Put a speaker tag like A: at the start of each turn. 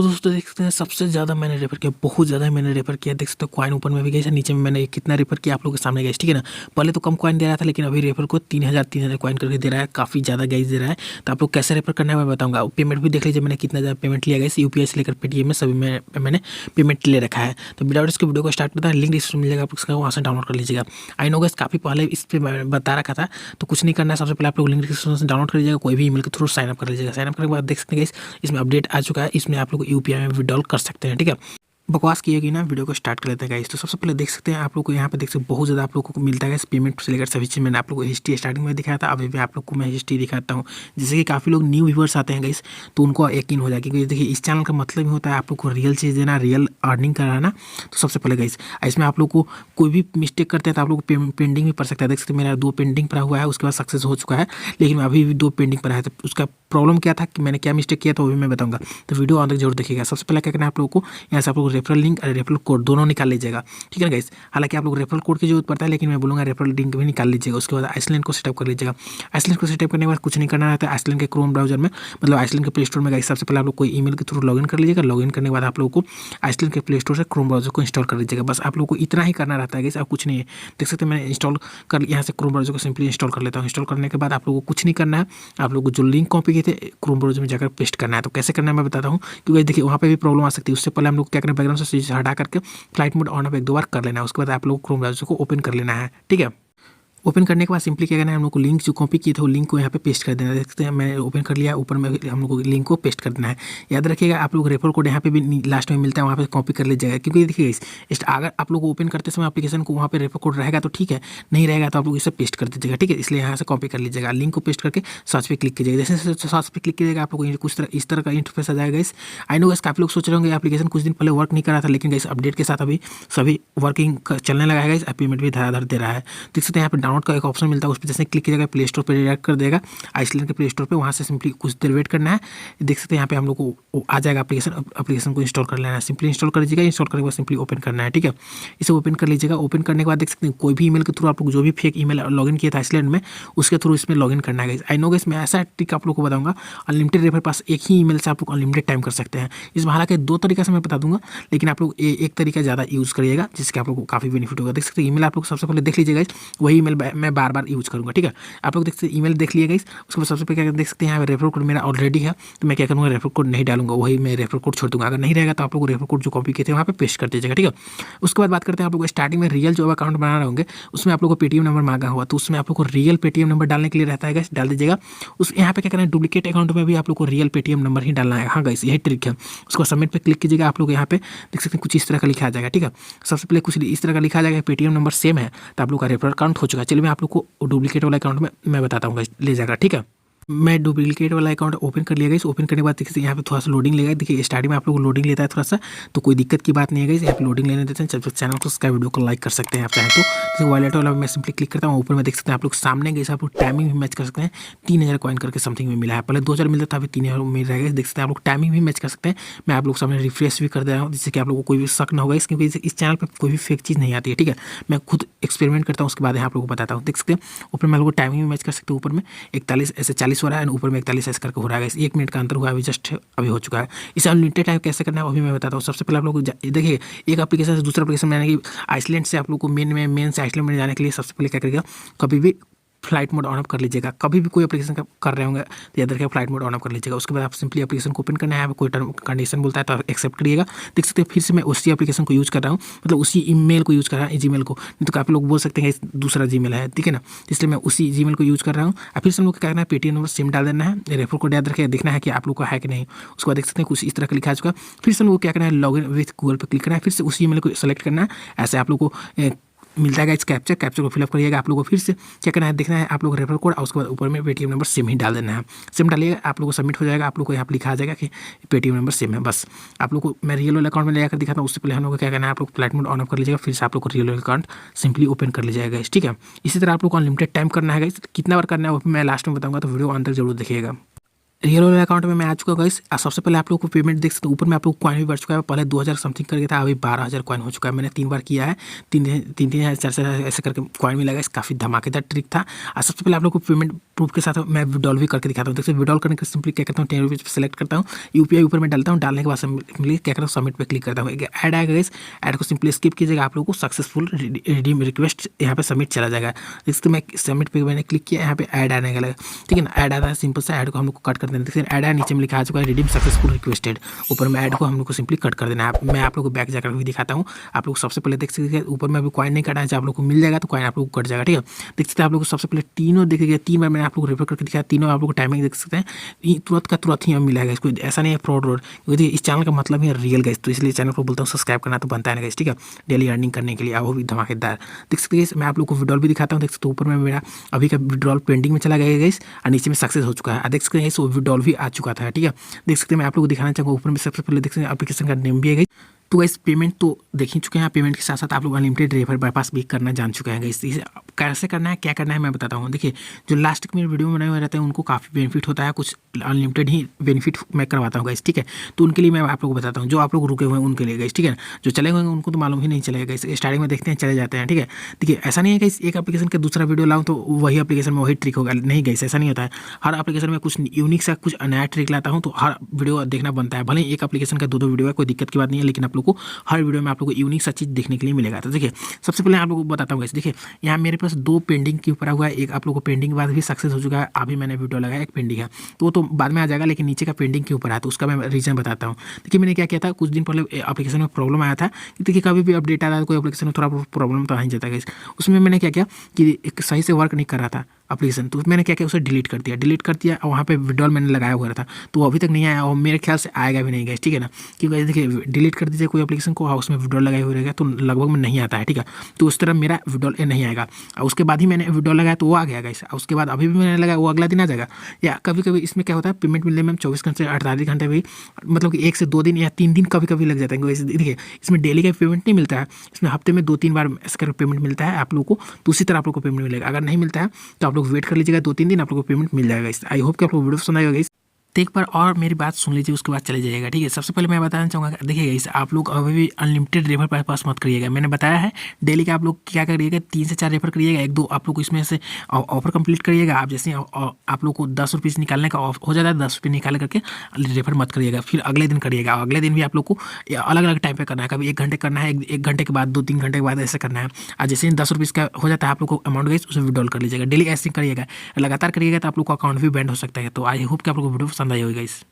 A: तो दोस्तों देख सकते हैं सबसे ज़्यादा मैंने रेफर किया, बहुत ज़्यादा मैंने रेफर किया। देख सकते हो कॉइन ऊपर में भी गई है, नीचे में मैंने कितना रेफर किया आप लोगों के सामने गई, ठीक है ना। पहले तो कम कॉइन दे रहा था, लेकिन अभी रेफर को 3000 कॉइन करके दे रहा है, काफ़ी ज़्यादा गाइस दे रहा है। तो आप लोग कैसे रेफर करना है मैं बताऊँगा। पेमेंट भी देख लीजिए मैंने कितना ज़्यादा पेमेंट लिया गाइस, यूपीआई से लेकर पेटीएम में सभी में मैंने पेमेंट ले रखा है। तो बिना इसके वीडियो को स्टार्ट करता है, लिंक डिस्क्रिप्शन मिलेगा, आप उसका वहाँ से डाउनलोड कर लीजिएगा। आई नो गाइस काफ़ी पहले इस पर बता रखा था, तो कुछ नहीं करना है। सबसे पहले आप लोग लिंक डिस्क्रिप्शन से डाउनलोड कर लीजिएगा, कोई भी ईमेल के थ्रू साइनअप कर लीजिएगा। साइनअप करने के बाद देख सकते हैं गाइस इसमें अपडेट आ चुका है, इसमें आप लोग यूपीआई में विड्रॉल कर सकते हैं, ठीक है। बकवास किएगी ना, वीडियो को स्टार्ट कर लेते हैं गाइस। तो सबसे पहले देख सकते हैं आप लोग को यहाँ पे देख सकते बहुत ज़्यादा आप लोगों को मिलता है पेमेंट से लेकर सभी चीज़। मैंने आप लोग को हिस्ट्री स्टार्टिंग में दिखाया था, अभी भी आप लोग को मैं हिस्ट्री दिखाता हूँ, जिससे कि काफ़ी लोग न्यू व्यूअर्स आते हैं गाइस, तो उनको यकीन हो जाएगा। क्योंकि देखिए इस चैनल का मतलब ही होता है आप लोग को रियल चीज़ देना, रियल अर्निंग कराना। तो सबसे पहले गाइस इसमें आप लोग को कोई भी मिस्टेक करते हैं तो आप लोग को पेंडिंग भी पड़ सकता है। देख सकते मेरा 2 पेंडिंग पड़ा हुआ है, उसके बाद सक्सेस हो चुका है, लेकिन अभी भी 2 पेंडिंग पड़ा है। तो उसका प्रॉब्लम क्या था कि मैंने क्या मिस्टेक किया तो वो भी मैं बताऊंगा, तो वीडियो अंदर जरूर देखिएगा। सबसे पहले क्या करना है आप लोगों को, यहाँ से आप लोग रेफरल लिंक और रेफरल कोड दोनों निकाल लीजिएगा, ठीक है ना गाइस। हालांकि आप लोग रेफरल कोड की जरूरत पड़ता है, लेकिन मैं बोलूँगा रेफरल लिंक भी निकाल लीजिएगा। उसके बाद आइसलैंड को सेटअप कर लीजिएगा। आइसलैंड को सेटअप करने के बाद कुछ नहीं करना रहता है। आइसलैंड के क्रोम ब्राउजर में, मतलब आइसलैंड के प्ले स्टोर में गाइस सबसे पहले आप लोग कोई ईमेल के थ्रू लॉगिन कर लीजिएगा। लॉगिन करने के बाद आप लोगों को आइसलैंड के प्ले स्टोर से क्रोम ब्राउजर को इंस्टॉल कर लीजिएगा। बस आप लोग को इतना ही करना रहता है गाइस, आप कुछ नहीं है। देख सकते हैं मैंने इंस्टॉल कर यहाँ से क्रोम ब्राउजर को सिंपली इंस्टॉल कर लेता हूँ। इंस्टॉल करने के बाद आप लोगों को कुछ नहीं करना है, आप लोग को जो लिंक कॉपी किए थे क्रोम ब्राउजर में जाकर पेस्ट करना है। तो कैसे करना है मैं बताता हूँ, क्योंकि देखिए वहाँ पे भी प्रॉब्लम आ सकती है। उससे पहले हम लोग क्या करना है, बैकग्राउंड से चीज़ हटा करके फ्लाइट मोड ऑन ऑफ 1-2 बार कर लेना है। उसके बाद आप लोग क्रोम ब्राउजर को ओपन कर लेना है, ठीक है। ओपन करने के बाद सिंपली क्या करना है, हम लोग को लिंक जो कॉपी किए थे वो लिंक को यहाँ पे पेस्ट कर देना है। देखते हैं मैंने ओपन कर लिया, ऊपर में हम लोग को लिंक को पेस्ट कर देना है। याद रखिएगा आप लोग रेफर कोड यहाँ पे भी लास्ट में मिलता है, वहाँ पे कॉपी कर लीजिएगा। क्योंकि देखिए अगर आप लोग ओपन करते समय एप्लीकेशन को वहाँ पे रेफर कोड रहेगा तो ठीक है, नहीं रहेगा तो आप लोग इसे पेस्ट कर दीजिएगा, ठीक है। इसलिए यहाँ से कॉपी कर लीजिएगा, लिंक को पेस्ट करके सर्च पे क्लिक कीजिएगा। जैसे सर्च पे क्लिक कीजिएगा आप लोग को कुछ इस तरह का इंटरफेस आ जाएगा। इस आई नो गाइस काफ़ी लोग सोच रहे होंगे एप्लीकेशन कुछ दिन पहले वर्क नहीं कर रहा था, लेकिन गाइस अपडेट के साथ अभी सभी वर्किंग चलने लगा है गाइस, पेमेंट भी धड़ाधड़ दे रहा है। देख सकते हैं यहाँ पे डाउनलोड का एक ऑप्शन मिलता है, उस पर जैसे क्लिक कीजिएगा प्ले स्टोर पर डायरेक्ट कर देगा आइसलैंड के प्ले स्टोर पे। वहाँ से सिंपली कुछ देर वेट करना है। देख सकते हैं यहाँ पे हम लोग को आ जाएगा एप्लीकेशन को इंस्टॉल कर लेना है। सिंपली इंस्टॉल कर लीजिएगा, इंस्टॉल करने के बाद सिंपली ओपन करना है, ठीक है। इसे ओपन कर लीजिएगा। ओपन करने के बाद देख सकते हैं कोई भी ईमेल के थ्रू आप लोग जो भी फेक ईमेल लॉगिन किया था आइसलैंड में, उसके थ्रू इसमें लॉगिन करना है। आई नो गाइस मैं ऐसा ट्रिक आप लोग को बताऊंगा, अनलिमिटेड रेफर पास एक ही ईमेल से आप लोग अनलिमिटेड टाइम कर सकते हैं। इसमें हालांकि 2 तरीका से मैं बता दूंगा, लेकिन आप लोग एक तरीका ज़्यादा यूज़ करिएगा, जिससे आप लोग को काफ़ी बेनिफिट होगा। देख सकते हैं ईमेल आप लोग सबसे पहले देख लीजिएगा, वही ईमेल मैं बार बार यूज़ करूँगा, ठीक है। आप लोग देख सकते ईमेल देख लिएगा। उसके बाद सबसे पहले क्या देख सकते हैं यहाँ रेफर कोड मेरा ऑलरेडी है, तो मैं क्या करूँगा रेफर कोड नहीं डालूंगा, वही मैं रेफर कोड छोड़ दूंगा। अगर नहीं रहेगा तो आप लोग रेफर कोड जो कॉपी किए थे वहाँ पे पेस्ट कर दीजिएगा, ठीक है। उसके बाद बात करते हैं आप लोग स्टार्टिंग में रियल जो अकाउंट बना रहे होंगे, उसमें आप लोग को पेटीएम नंबर मांगा हुआ, तो उसमें आप लोग को रियल पेटीएम नंबर डालने के लिए रहता है गाइस, डाल दीजिएगा। उस यहाँ पे क्या करना है, डुप्लीकेट अकाउंट में भी आप लोग को रियल पेटीएम नंबर ही डालना है। हाँ गाइस यही ट्रिक है। उसको सबमिट पे क्लिक कीजिएगा, आप लोग यहाँ पे देख सकते हैं कुछ इस तरह का लिखा आ जाएगा, ठीक है। सबसे पहले कुछ इस तरह का लिखा आ जाएगा, पेटीएम नंबर सेम है तो आप लोग का रेफर अकाउंट हो चुका है। चलिए मैं आप लोग को डुप्लीकेट वाला अकाउंट में मैं बताता हूँ ले जाएगा, ठीक है। मैं डुप्लीकेट वाला अकाउंट ओपन कर लिया गई। ओपन करने के बाद देखिए यहाँ पे थोड़ा सा लोडिंग लेगा। देखिए स्टार्टिंग में आप लोग को लोडिंग लेता है थोड़ा सा, तो कोई दिक्कत की बात नहीं है गाइस, यहाँ पे लोडिंग लेने देते हैं। जब तक चैनल को सब्सक्राइब, वीडियो को लाइक कर सकते हैं आप चाहें तो। जैसे वॉलेट वाला मैं सिंपली क्लिक करता हूँ, ऊपर में देख सकते हैं आप लोग सामने गए आप लोग टाइमिंग भी मैच कर सकते हैं। 3000 कॉइन करके समथिंग में मिला है, पहले 2000 मिलता था, अभी 3000 मिल रहेगा। देख सकते हैं आप लोग टाइमिंग भी मैच कर सकते हैं। मैं आप लोग सामने रिफ्रेश भी कर दे रहा हूँ, जिससे कि आप लोग को कोई भी शक ना होगा, क्योंकि इस चैनल पर कोई भी फेक चीज़ नहीं आती है, ठीक है। मैं खुद एक्सपेरिमेंट करता हूँ, उसके बाद आप लोग को बताता हूँ। देख सकते हैं ऊपर में आप लोग टाइमिंग भी मैच कर सकते हैं। ऊपर में 41 ऐसे 40 हो रहा है, ऊपर में 41 ऐसे करके हो रहा है। 1 मिनट का अंतर हुआ, अभी जस्ट अभी हो चुका है। इसे अनलिमिटेड टाइम कैसे करना है अभी मैं बताता हूँ। सबसे पहले आप लोग देखिए एक एप्लीकेशन से दूसरा एप्लीकेशन में यानी कि आइसलैंड से आप लोग को मेन से आइसलैंड में जाने के लिए सबसे पहले क्या करिएगा, कभी भी फ्लाइट मोड ऑन ऑफ कर लीजिएगा। कभी भी कोई एप्लीकेशन कर रहे होंगे तो याद रखिए फ्लाइट मोड ऑन ऑफ कर लीजिएगा। उसके बाद आप सिंपली एप्लीकेशन को ओपन करना है, कोई टर्म कंडीशन बोलता है तो एक्सेप्ट करिएगा। देख सकते हैं फिर से मैं उसी एप्लीकेशन को यूज़ कर रहा हूँ, मतलब उसी ईमेल को यूज़ कर रहा हूँ, जीमेल को। नहीं तो काफ़ी लोग बोल सकते हैं दूसरा जीमेल है, ठीक है ना, इसलिए मैं उसी जीमेल को यूज़ कर रहा हूँ। फिर से हम लोग क्या करना है, पेटीएम नंबर सेम डाल देना है। रेफर कोड याद रखिए, देखना है कि आप लोग का है कि नहीं। उसके बाद देख सकते हैं कुछ इस तरह का लिखा चुका। फिर से हम लोग क्या करना है, लॉगिन विथ गूगल पर क्लिक करना है, फिर से उसी ईमेल को सेलेक्ट करना है। ऐसे आप लोग को मिलता है इस कैप्चर को फिलअप करिएगा। आप लोगों को फिर से क्या करना है, देखना है आप लोग रेफर कोड, और उसके बाद ऊपर में पेटीएम नंबर सेम ही डाल देना है। सेम डालिएगा, आप लोग को सबमिट हो जाएगा। आप लोग को यहाँ पर लिखा आ जाएगा कि पेटीएम नंबर सेम है। बस आप लोग को मैं रियल वाला अकाउंट में लेकर दिखाता हूँ। उससे पहले हम लोग को क्या करना है, आप लोग फ्लाइट मोड ऑन ऑफ कर लीजिएगा, फिर से आप लोग को रियल वाला अकाउंट सिंपली ओपन कर लीजिएगा, ठीक है। इसी तरह आप लोग को अनलिमिटेड टाइम करना है। कितना बार करना है वो मैं लास्ट में बताऊँगा, तो वीडियो अंदर जरूर देखिएगा। रियल वाले अकाउंट में मैं आ चुका गाइस। सबसे पहले आप लोग को पेमेंट देख सकते हैं, ऊपर में आप लोग कॉइन भी बढ़ चुका है। पहले 2000 समथिंग करके था, अभी 12000 कॉइन हो चुका है। मैंने 3 बार किया है, 3 4 ऐसे करके कॉइन मिला गाइस। काफ़ी धमाकेदार ट्रिक था। सबसे पहले आप लोग को पेमेंट प्रूफ के साथ मैं विड्रॉल भी करके दिखाता हूँ। देखिए विड्रॉल करने के सिंपली क्या करता हूँ, 10 रुपीज़ सेलेक्ट करता हूँ, यूपीआई ऊपर में डालता हूँ, डालने के बाद सिंपली क्या करता हूँ, सबमिट पे क्लिक करता हूँ। एक ऐड आएगा गाइस, ऐड को सिंपली स्किप कीजिएगा, आप लोगों को सक्सेसफुल रिडीम रिक्वेस्ट यहाँ पे सबमिट चला जाएगा। इसको मैं सबमिट पे मैंने क्लिक किया, यहाँ पे ऐड आने का, ठीक है ना, ऐड आता है, सिंपल सा ऐड को हम लोग को कट कर देना। देखिए ऐड है, नीचे में लिखा आ चुका है रिडीम सक्सेसफुल रिक्वेस्टेड, ऊपर में ऐड को हम लोग को सिंपली कट कर देना है। मैं आप लोग को बैक जाकर भी दिखाता हूँ। आप लोग सबसे पहले देख सकते हैं ऊपर में अभी कॉइन नहीं कटा है, आप लोग को मिल जाएगा तो कॉइन आप लोग को कट जाएगा, ठीक है। देख सकते हैं आप लोग को सबसे पहले तीनों देखिए, 3 बार मैंने आप लोग को रेफर करके दिखाया, तीनों आप लोग को टाइमिंग देख सकते हैं, तुरंत का तुरंत ही मिलेगा। इसको ऐसा नहीं है फ्रॉड रोड, क्योंकि इस चैनल का मतलब है रियल गाइस, तो इसलिए चैनल को बोलता हूँ सब्सक्राइब करना तो बनता है ना गाइस, ठीक है, डेली अर्निंग करने के लिए वो भी धमाकेदार। देख सकते हैं मैं आप लोग को विड्रॉल भी दिखाता हूँ। देख सकते हो ऊपर में मेरा अभी का विड्रॉल पेंडिंग में चला गया गाइस, और नीचे में सक्सेस हो चुका है। देख सकते हैं विड्रॉल भी आ चुका था, ठीक है। देख सकते हैं मैं आप लोग को दिखाना चाहूँगा, ऊपर में सबसे पहले देख सकते हैं एप्लीकेशन का नेम भी है गाइस। तो गाइस पेमेंट तो देख ही चुके हैं, पेमेंट के साथ साथ आप लोग अनलिमिटेड रेफर बाईपास भी करना जान चुके हैं गाइस। इसे कैसे करना है, क्या करना है मैं बताता हूँ। देखिए जो लास्ट में वीडियो में बनाए हुए रहते हैं उनको काफ़ी बेनिफिट होता है, कुछ अनलिमिटेड ही बेनिफिट मैं करवाता हूँ गाइस, ठीक है। तो उनके लिए मैं आप लोग को बताता हूँ, जो आप लोग रुके हुए हैं उनके लिए गाइस, ठीक है। जो चले हुए हैं उनको तो मालूम ही नहीं चलेगा गाइस, स्टार्टिंग में देखते हैं चले जाते हैं, ठीक है। देखिए ऐसा नहीं है गाइस एक एप्लीकेशन का दूसरा वीडियो लाऊँ तो वही एप्लीकेशन में वही ट्रिक होगा, नहीं गाइस ऐसा नहीं होता है। हर एप्लीकेशन में कुछ यूनिक सा कुछ नया ट्रिक लाता हूँ, तो हर वीडियो देखना बनता है। भले एक एप्लीकेशन का 2 वीडियो है, कोई दिक्कत की बात नहीं है, लेकिन आप लोग को हर वीडियो में आप लोग को यूनिक सा चीज़ देखने के लिए मिलेगा। तो देखिए सबसे पहले आप लोगों को बताता हूँ गाइस, देखिए यहाँ मेरे पास 2 पेंडिंग के ऊपर हुआ है, एक आप लोग को पेंडिंग के बाद भी सक्सेस हो चुका है, अभी मैंने वीडियो लगाया, एक पेंडिंग है तो वो तो बाद में आ जाएगा, लेकिन नीचे का पेंडिंग के ऊपर है तो उसका मैं रीजन बताता हूँ। देखिए मैंने क्या किया था, कुछ दिन पहले एप्लीकेशन में प्रॉब्लम आया था, देखिए कभी भी अपडेट आता है कोई एप्लीकेशन में थोड़ा प्रॉब्लम तो आ ही जाता है। उसमें मैंने क्या किया कि एक सही से वर्क नहीं कर रहा था एप्लीकेशन, तो मैंने क्या किया उसे डिलीट कर दिया और वहाँ पे विड्रॉल मैंने लगाया हुआ था, तो वो अभी तक नहीं आया और मेरे ख्याल से आएगा भी नहीं गाइस, ठीक है ना। क्योंकि देखिए डिलीट कर दीजिए कोई एप्लीकेशन को, उसमें विड्रॉल लगाए हुए रहेगा तो लगभग में नहीं आता है, ठीक है। तो उस तरह मेरा विड्रॉल नहीं आएगा, और उसके बाद ही मैंने विड्रॉल लगाया तो वो आ गया गाइस, उसके बाद अभी भी मैंने लगाया वो अगला दिन आ जाएगा। या कभी कभी इसमें क्या होता है पेमेंट मिलने में 24 घंटे 48 घंटे भी, मतलब कि 1 से 2 दिन या 3 दिन कभी कभी लग जाता है। देखिए इसमें डेली का पेमेंट नहीं मिलता है, इसमें हफ्ते में 2-3 बार ऐसा पेमेंट मिलता है आप लोगों को, तो उसी तरह आप लोग को पेमेंट मिलेगा। अगर नहीं मिलता है तो आप लोग वेट कर लीजिएगा 2-3 दिन, आप लोग को पेमेंट मिल जाएगा। आई होप कि आप लोग वीडियो पसंद आएगा गाइस। तो एक बार और मेरी बात सुन लीजिए, उसके बाद चले जाइएगा, ठीक है। सबसे पहले मैं बताना चाहूँगा, देखिएगा इस आप लोग अभी भी अनलिमिटेड रेफर बाईपास मत करिएगा। मैंने बताया है डेली का आप लोग क्या करिएगा, 3 से 4 रेफर करिएगा, 1-2 आप लोग इसमें से ऑफर कंप्लीट करिएगा। आप जैसे आप लोग को 10 रुपीज़ निकालने का हो जाता है, 10 रुपये निकाल करके रेफर मत करिएगा, फिर अगले दिन करिएगा। अगले दिन भी आप लोग को अलग अलग टाइम पर करना है, कभी 1 घंटे करना है, 1 घंटे के बाद 2-3 घंटे के बाद ऐसे करना है। और जैसे ही 10 रुपीज़ का हो जाता है आप लोग को अमाउंट गाइस, उसे विड्रॉल कर लीजिएगा। डेली ऐसे करिएगा, लगातार करिएगा तो आप लोग का अकाउंट भी बैंड हो सकता है। तो आई होप कि आप लोग को वीडियो पसंद आई होगी गाइस।